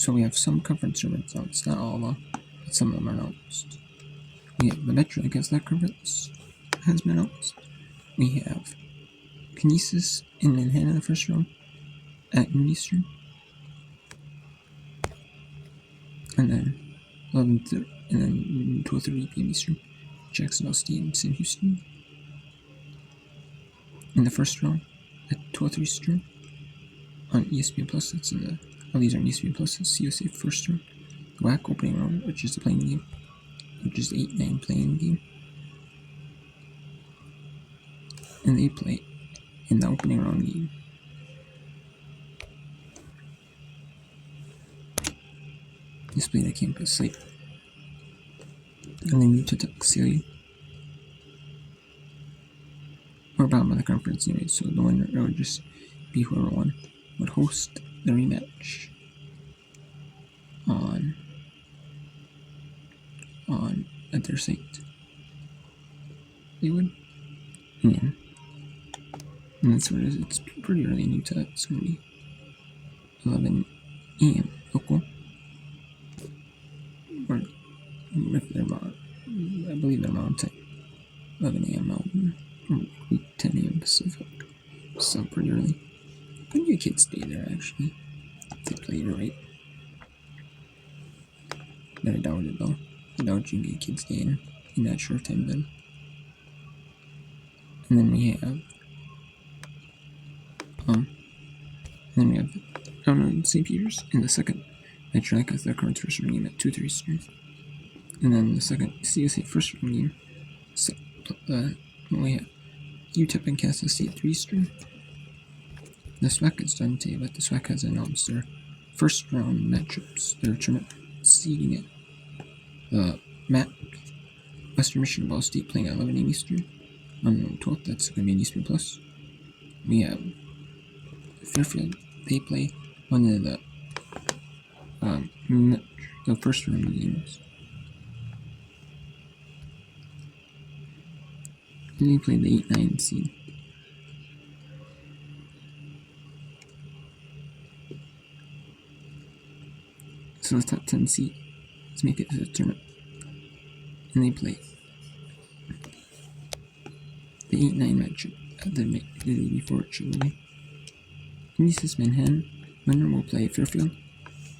So we have some conference tournaments announced, not all of them, but some of them are announced. We have the Metro against that conference has been announced. We have Kinesis in Manhattan in the first round at noon Eastern. And then 12:30 p.m. Eastern, Jacksonville State and Sam Houston. In the first round at 12:30 Eastern on ESPN Plus. That's in the these are on ESPN Plus. It's CUSA first round. The WAC opening round, which is the playing game, which is the 8-9 playing game. And they play in the opening round game. Display the campus site. And then move to CAA. We're bottom of the conference anyway, so the winner would just be whoever won would host the rematch at their site. They would. And that's what it is. It's pretty early in Utah. It's going to be 11 a.m. local. Or if they're I believe they're mountain time. 11 a.m. mountain. Or 10 a.m. Pacific. So pretty early. When do your kids stay there actually? If they play it right. But I doubt it though. I doubt you can get kids staying in that short time then. And then we have St. Peter's in the second. Medtronic has their current first round game at 2:30 Eastern. And then the second CSA first round game. We have UTEP and Kansas State 3 Eastern. The SWAC is done today, but the SWAC has announced their first round matchups. Their tournament seeding it. The MAAC, Western Michigan Ball State playing at 11 a.m. Eastern. On the 12th, that's going to be an ESPN Plus. We have Fairfield. They play one of the first round games. They play the 8-9 seed. So the top 10 seed to make it to the tournament. And they play the 8-9 matchup at the day before it should be. Kinesis Manhattan winner will play Fairfield.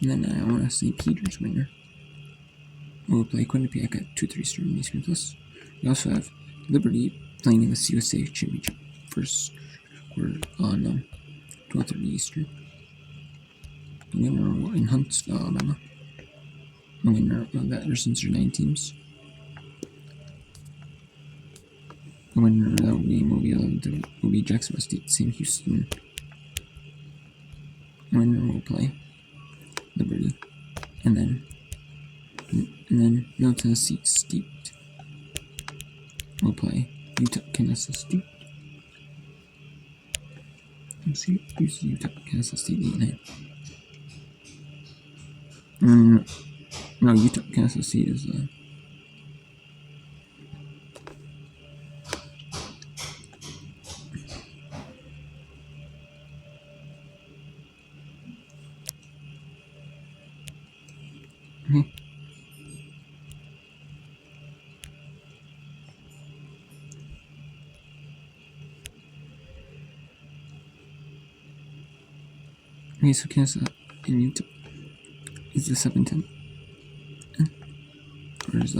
And then I want to say Peters winner will play Quinnipiac at 2:30 Eastern ESPN Plus. We also have Liberty playing in the CUSA Championship first quarter on 12:30 Eastern. The winner in Huntsville, Alabama. The winner of that, since there are 9 teams. The winner of that game will be Jacksonville State, Sam Houston. The winner will play Liberty, and then Middle Tennessee State will play Utah, Kansas State. Let's see, who's Utah, Kansas State 8-9. No, Utah, Kansas State is Okay, so Kansas and Utah is the 7-10. Whereas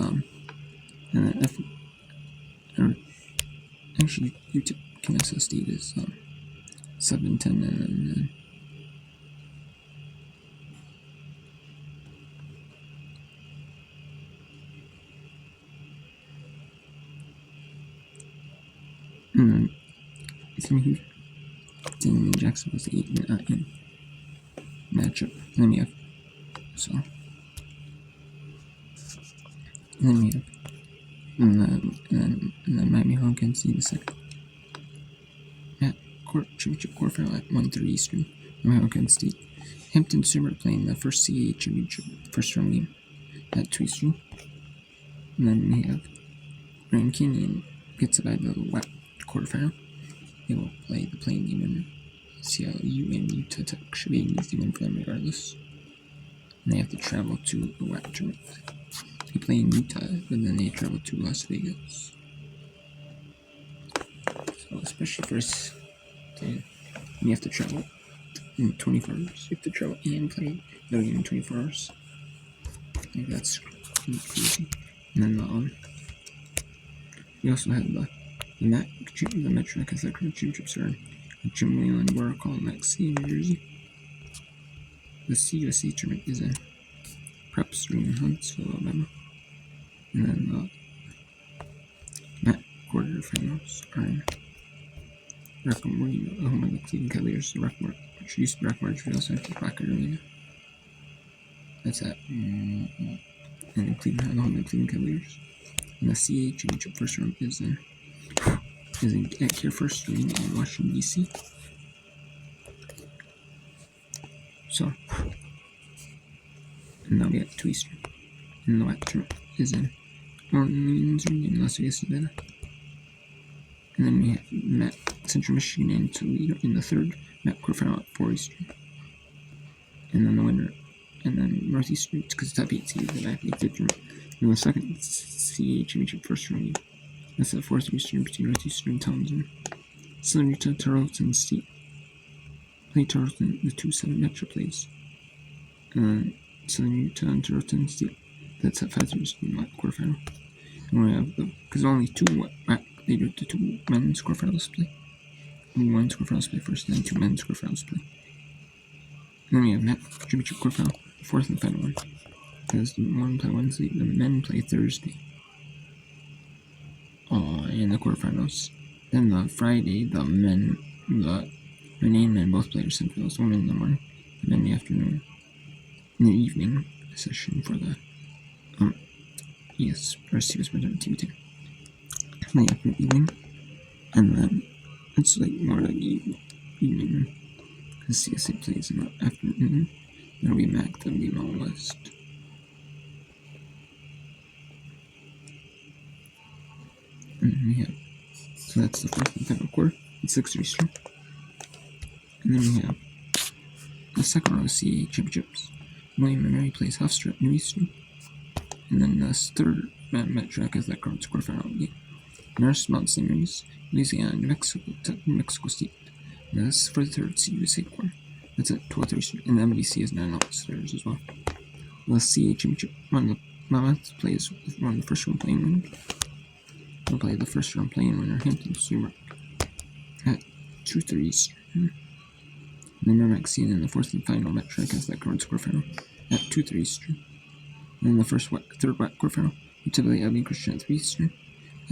actually Utah, Kansas State is 7-10, and Sam Houston and Jackson was 8-9 matchup. And then we have and then Miami Hurricanes in the second. At championship quarterfinal at 1:30 Eastern. Miami Hurricanes State. Hampton Swimmer playing the first CAA championship first round game at 2 Eastern. And then we have Grand Canyon gets by the WAC quarterfinal. They will play the playing game in CLU and Utah Tech should be an easy win for them regardless. and they have to travel to the WAC tournament. They play in Utah, but then they travel to Las Vegas. So especially first, you have to travel in 24 hours. You have to travel and play the game in 24 hours. I think that's crazy. And then we also have the MAAC, the Metro Catholic Championships are in Jim Leland Work on MAAC in New Jersey. The CUSA tournament is in Prep Stream in Huntsville, Alabama. And then the MAAC quarterfinals are in Rec Marina, the home of the Cleveland Cavaliers, which used to be Rec Marshfield Center, Packard Arena. That's at in Cleveland, the home of the Cleveland Cavaliers. And the CAA championship first round is at Care First Stream in Washington, D.C. So, and now we have 2 Eastern. And the WAC tournament is in Orleans in Las Vegas, Nevada. And then we have MAAC Central Michigan and Toledo in the third MAAC quarterfinal at 4 Eastern. And then the winner, and then Northeastern, because the top 8 seed, the MAAC makes it tournament. And the second CAA championship first round game. That's at 4th Eastern between Northeastern and Townsend. Southern Utah, Tarleton State. Play Tarleton, the 2-7 matchup plays. Southern Utah and Tarleton State. That's at 5th Eastern quarterfinal. And we have because only 2 WAC, they do the 2 men's quarterfinals play. Only 1 quarterfinals play first, and then 2 men's quarterfinals play. And then we have MAAC championship quarterfinal, the 4th and final one. Because the one play Wednesday, the men play Thursday. In the quarterfinals. Then the Friday, the men and men both play semifinals. Women in the morning, and then in the afternoon, in the evening session for the CS President TV team. In the evening, and then it's like more like evening, because CSA plays in the afternoon. Then we MAAC, then we Mountain West. And then we have, so that's the 4th and final quarter, it's 6 Eastern. And then we have the second round of CAA championships. William & Mary plays Hofstra at New Eastern. And then the third Metro Catholic quarterfinal game. Nurse Mount St. Mary's, Louisiana, New Mexico State. And that's for the third CUSA quarter. That's at 12 Eastern. And the MDC is 9 upstairs as well. The CAA championship, one of the Mammoth plays one of the first round playing winner. We'll play the first round playing winner, Hampton Swimmer, at 2:30 Eastern. And then Merrimack Scene in the 4th and final Metro Catholic quarterfinal at 2:30 Eastern. And then the third WAC quarterfinal, Utility Abilene Christian at 3 Eastern.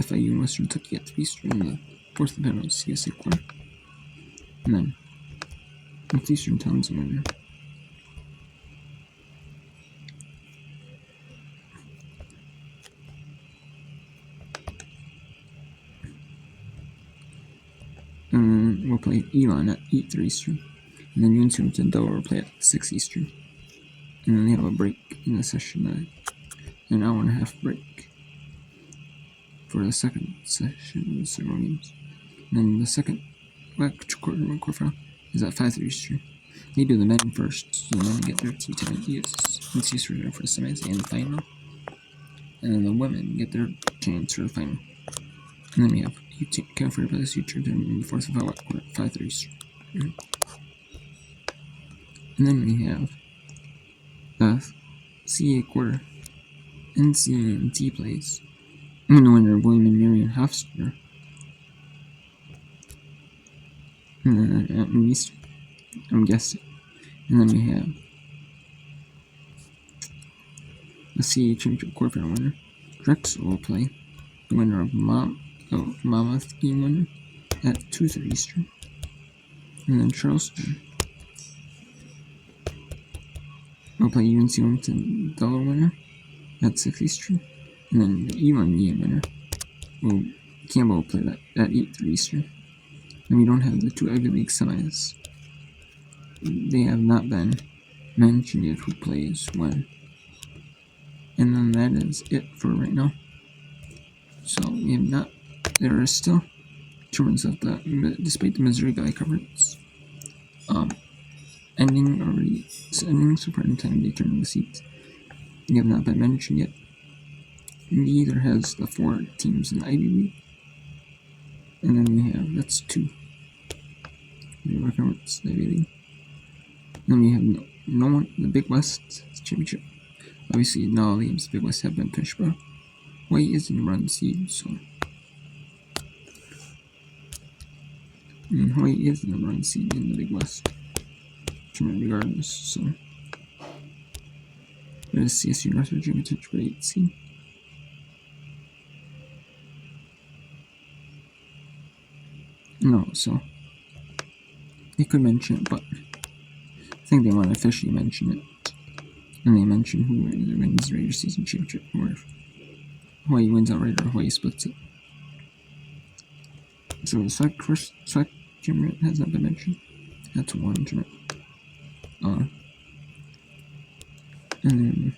FIU and Western Kentucky at 3 Eastern in the 4th and final CSA quarter. And then Northeastern Townsend winner. And we'll play Elon at 8:30 Eastern. And then UNC and Delaware will play at 6 Eastern. And then they have a break in the session, an hour and a half break for the second session of several games. And then the second quarterfinal is at 5:30 Eastern. They do the men first, so the men get their tea time and NCAA for the semis and the final. And then the women get their chance for the final. And then we have California plays future in the 4th and final quarter at 5:30 Eastern. And then we have the CAA quarter. NCAA plays. And the winner of William & Mary and Hofstra. And then at Eastern, I'm guessing. And then we have the CAA championship quarterfinal winner. Drexel will play the winner of Monmouth game winner at 2:30 Eastern. And then Charleston will play UNC Wilmington Delaware winner at 6 Eastern. And then the Elon game winner Campbell will play that at 8:30 Eastern. And we don't have the 2 Ivy League semis. They have not been mentioned yet who plays when. And then that is it for right now. So we have not. There are still tournaments of despite the Missouri Valley Conference ending already the settings for prime time determining the seats. They have not been mentioned yet. Neither has the 4 teams in the Ivy League. And then we have, that's 2. The records, the Ivy League. Then we have no one, the Big West Championship. Obviously, no games the Big West have been finished, but Hawaii is in the run seed, so. And Hawaii is in the run seed in the Big West tournament regardless, so. There's CSU North Virginia potential for 8 seed. No, so they could mention it, but I think they want to officially mention it. And they mention who wins the regular season championship, or if Hawaii wins outright or Hawaii splits it. So the first SWAC tournament has not been mentioned. That's 1 tournament. And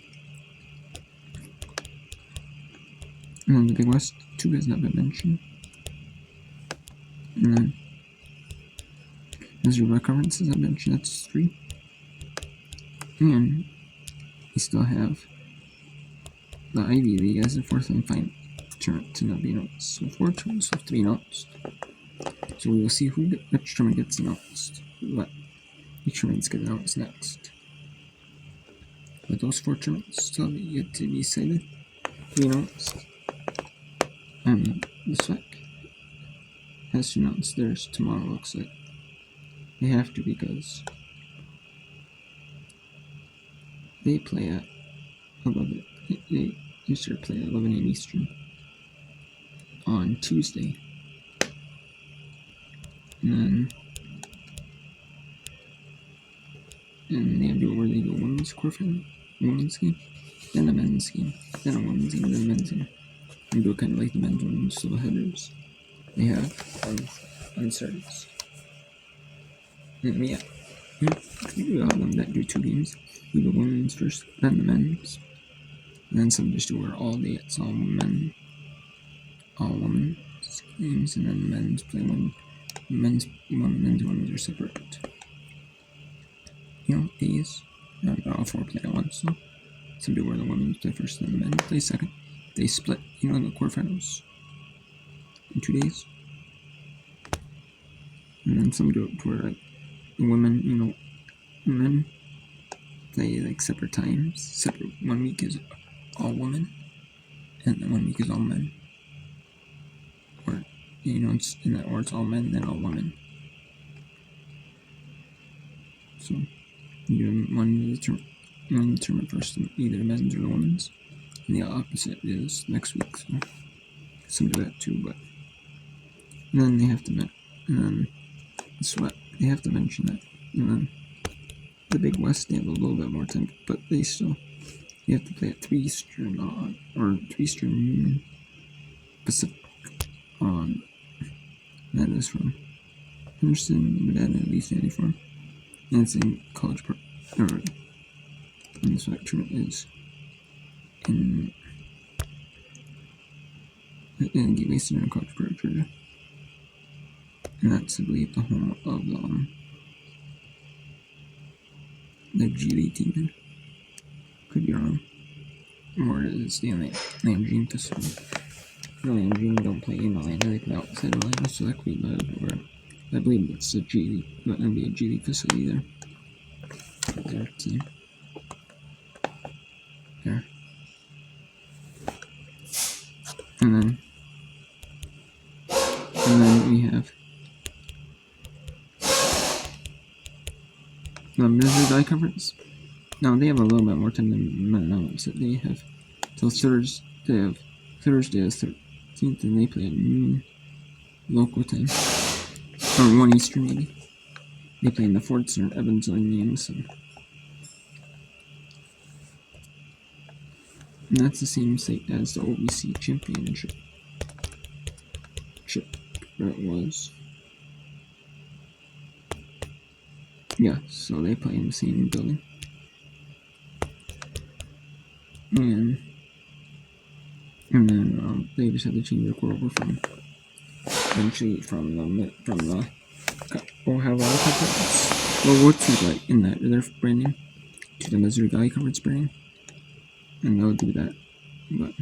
then the Big West 2 has not been mentioned. And then Missouri Conference has not been mentioned. That's 3. And we still have the Ivy League as the 4th and final tournament to not be announced. So 4 tournaments have to be announced. So we will see which tournament gets announced. Which tournaments get announced next. But those 4 tournaments still have yet to be decided, to be announced. The SWAC has to announce theirs tomorrow, looks like. They have to, because they play at 11. They used to play at 11 a.m. Eastern on Tuesday. And they have to do it where they do a women's quarterfinal, women's game, then a men's game, then a women's game, then a men's game. And do it kind of like the men's women's double headers they have on Saturdays. And yeah, we all them that do 2 games. We do the women's first, then the men's. And then some just do it all day. It's all women's games, and then the men's play men's and women's are separate. Days. All 4 play at once. So some do where the women's play first, then the men play second. They split, in the quarterfinals in 2 days. And then some do it where the women, men play separate times. Separate. 1 week is all women, and then 1 week is all men. Or it's all men, then all women. So you do one tournament first, either the men's or the women's, and the opposite is next week. So some do that too, but and then they have to they have to mention that. And then the Big West, they have a little bit more time, but you have to play at 3 Eastern or 3 Eastern Pacific on. That is from Henderson, Nevada, at least 94. And it's in College Park, or in this tournament is in Gateway Center in College Park, Georgia. And that's, I believe, the home of the G League team. Could be wrong. Or it's the Landry facility. The Landry don't play in Orlando, they play outside Orlando, so that could be where I believe it's a G League, but it'll be a G League facility there. Their team. There. And then we have the Missouri Conference. Now they have a little bit more time than announced it. They have till Thursday. They have Thursday the 13th, and they play at noon local time, or 1 Eastern maybe. They play in the Ford Center, Evansville, and Yameson. And that's the same site as the OVC Championship. Where it was. Yeah, so they play in the same building. And then they just had to change their core over from the Ohio Conference Well, what's it like in that? They're branding to the Missouri Valley Conference branding, and they'll do that, but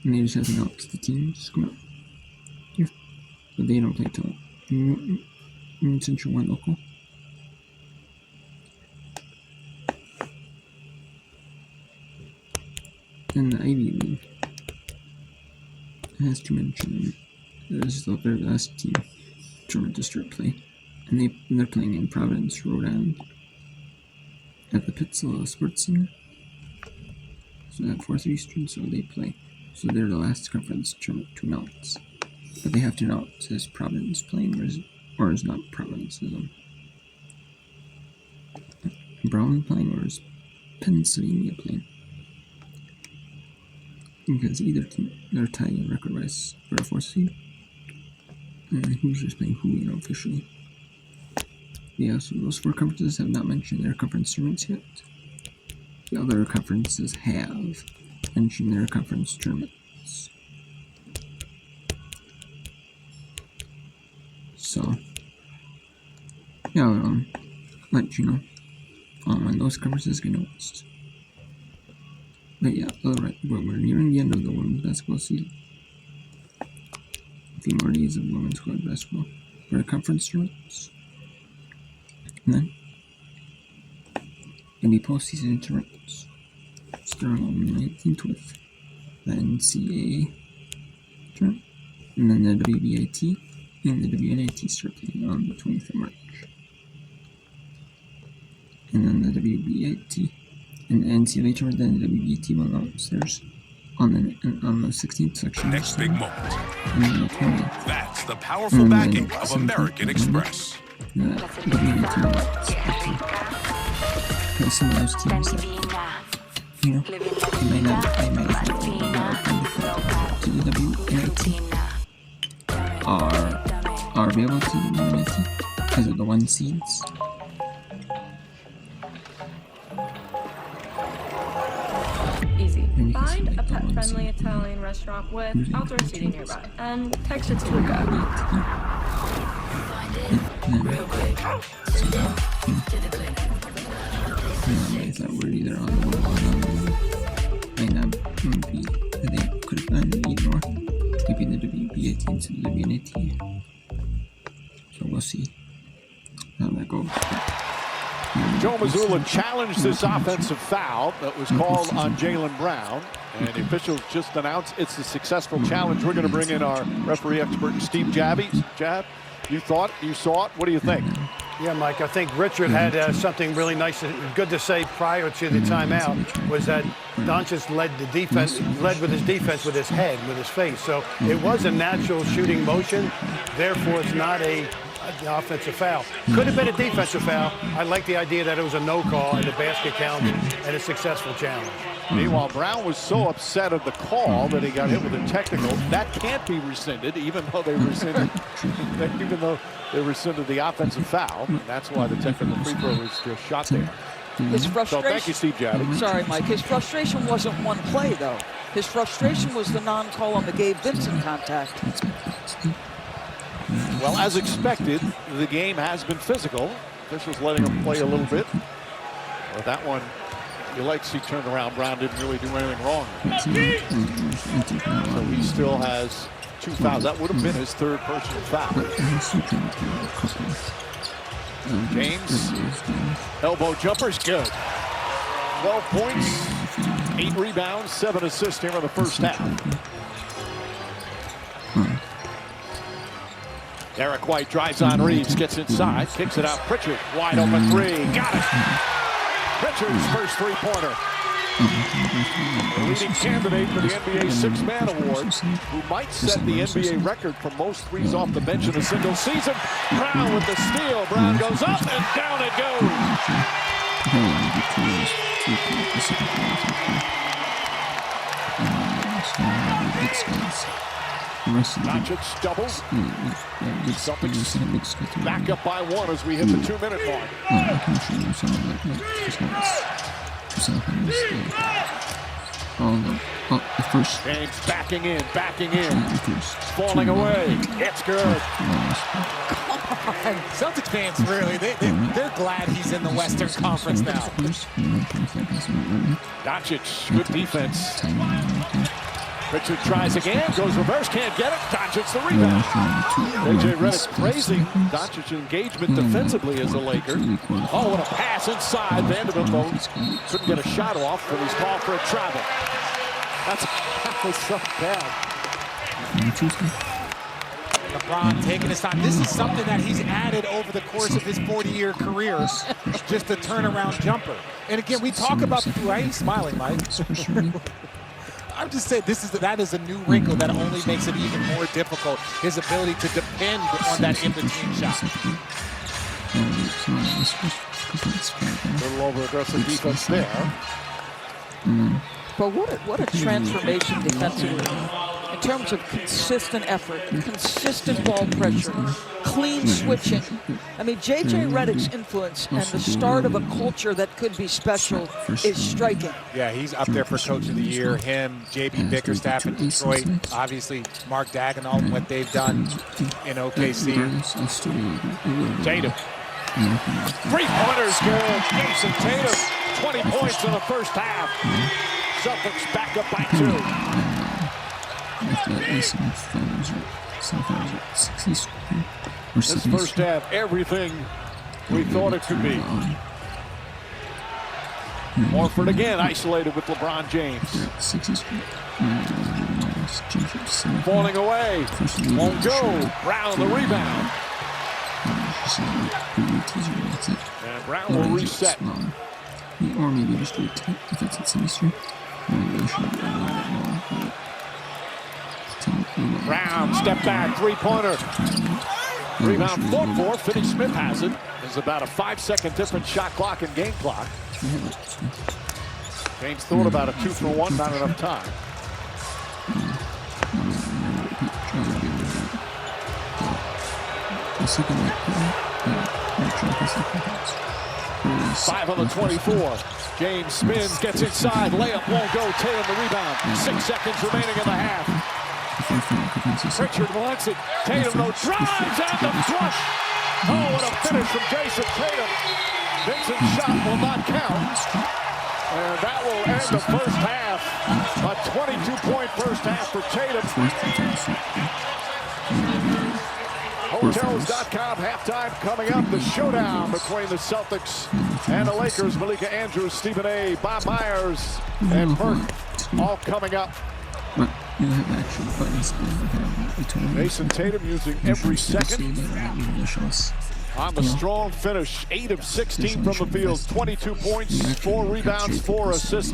they just have announced the teams come out here, but they don't play till Central 1 local. Then the Ivy League has to mention this is their last team tournament to start play, and they're playing in Providence, Rhode Island, at the Pittsville Sports Center. So at 4:30 Eastern, so they play. So they're the last conference tournament to announce, but they have to announce is Providence playing or is not Providence? Is Brown playing or is Pennsylvania playing? Because either team, they're tying record-wise for a 4th seed. And who's just playing who, officially. Yeah, so those 4 conferences have not mentioned their conference tournaments yet. The other conferences have mentioned their conference tournaments. So, yeah, I'll let you know when those conferences get announced. But yeah, alright, but we're nearing the end of the women's basketball season. A few more days of women's college basketball for the conference tournaments. And then, in the postseason tournaments, starting on the 19th with the NCAA tournament, and then the WBIT and the WNIT starting on the 20th of March. And then the WBIT and the NCAA tournament, then the WBT will announce theirs on the 16th section. Next big moment. And then the 20th. That's the powerful backing of American Express. The WBT announce some of those teams that, they might have to the WNIT are available to the WNIT because of the 1 seeds. Find a pet-friendly Italian restaurant with outdoor seating nearby, and text it to Luca. Is that we're either on the wall or on the might not be, they could have done either or. Maybe the WBAT instead of the WNAT. So we'll see how that goes. Joe Mazzulla challenged this offensive foul that was called on Jaylen Brown, and the officials just announced it's a successful challenge. We're going to bring in our referee expert, Steve Jabby. Jab, you saw it. What do you think? Yeah, Mike, I think Richard had something really nice, good to say prior to the timeout, was that Doncic led with his defense with his head, with his face. So it was a natural shooting motion. Therefore, it's not an offensive foul. Could have been a defensive foul. I like the idea that it was a no call and the basket count and a successful challenge. Meanwhile, Brown was so upset of the call that he got hit with a technical. That can't be rescinded, even though they rescinded the offensive foul. That's why the technical free throw is just shot there. His frustration. So thank you, Steve Jabby. Sorry, Mike. His frustration wasn't one play, though. His frustration was the non-call on the Gabe Vincent contact. Well, as expected, the game has been physical. Officials letting him play a little bit. But that one, you like to see turned around. Brown didn't really do anything wrong. So he still has 2 fouls. That would have been his 3rd personal foul. James, elbow jumper's good. 12 points, 8 rebounds, 7 assists here in the first half. Derek White drives on Reeves, gets inside, kicks it out. Pritchard, wide open 3, got it. Pritchard's first 3-pointer. The leading candidate for the NBA Six-Man Award, who might set the NBA record for most threes off the bench in a single season. Brown with the steal. Brown goes up and down it goes. Doncic doubles. Celtics back up by 1 as we hit the 2-minute mark. The first. James backing in. Falling away. It's good. Celtics fans, really, they're glad he's in the Western Conference now. Doncic, good defense. Pritchard tries again, goes reverse, can't get it. Doncic the rebound. AJ Redick praising Doncic's engagement defensively as a Laker. Oh, what a pass inside. Vanderbilt, though, couldn't get a shot off, but he's called for a travel. That was so bad. LeBron taking his time. This is something that he's added over the course of his 40-year career, just a turnaround jumper. And again, we talk about, why are you smiling, Mike? I'm just saying that is a new wrinkle that only makes it even more difficult. His ability to depend on that in-between shot. A little over-aggressive defense there. But what a transformation defensively. In terms of consistent effort, consistent ball pressure, clean switching. I mean, J.J. Redick's influence and the start of a culture that could be special is striking. Yeah, he's up there for Coach of the Year. Him, J.B. Bickerstaff in Detroit. Obviously, Mark Daigneault and what they've done in OKC. Tatum. 3-pointers good. Jason Tatum, 20 points in the first half. Celtics back up by 2. This first half, everything we thought it could be. Horford again isolated with LeBron James. Falling away. Won't go. Brown the rebound. And Brown will reset. Or maybe just do it if it's at semester. Brown, step back, 3-pointer. Rebound, 4-4. Finney Smith has it. There's about a 5-second different shot clock and game clock. James thought about a 2-for-1, not enough time. Five on the 24. James spins, gets inside, layup won't go. Tatum the rebound. 6 seconds remaining in the half. Pritchard wants it. Tatum though drives and the flush. Oh, what a finish from Jason Tatum. Vincent's shot will not count. And that will end the first half. A 22-point first half for Tatum. Hotels.com halftime coming up. The showdown between the Celtics and the Lakers. Malika Andrews, Stephen A., Bob Myers, and Perk all coming up. Mason Tatum using every second on the strong finish. 8 of 16 from the field, 22 points, 4 rebounds, 4 assists.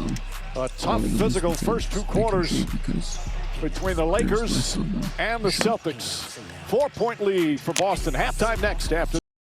A tough physical first 2 quarters between the Lakers and the Celtics. 4-point lead for Boston. Halftime next after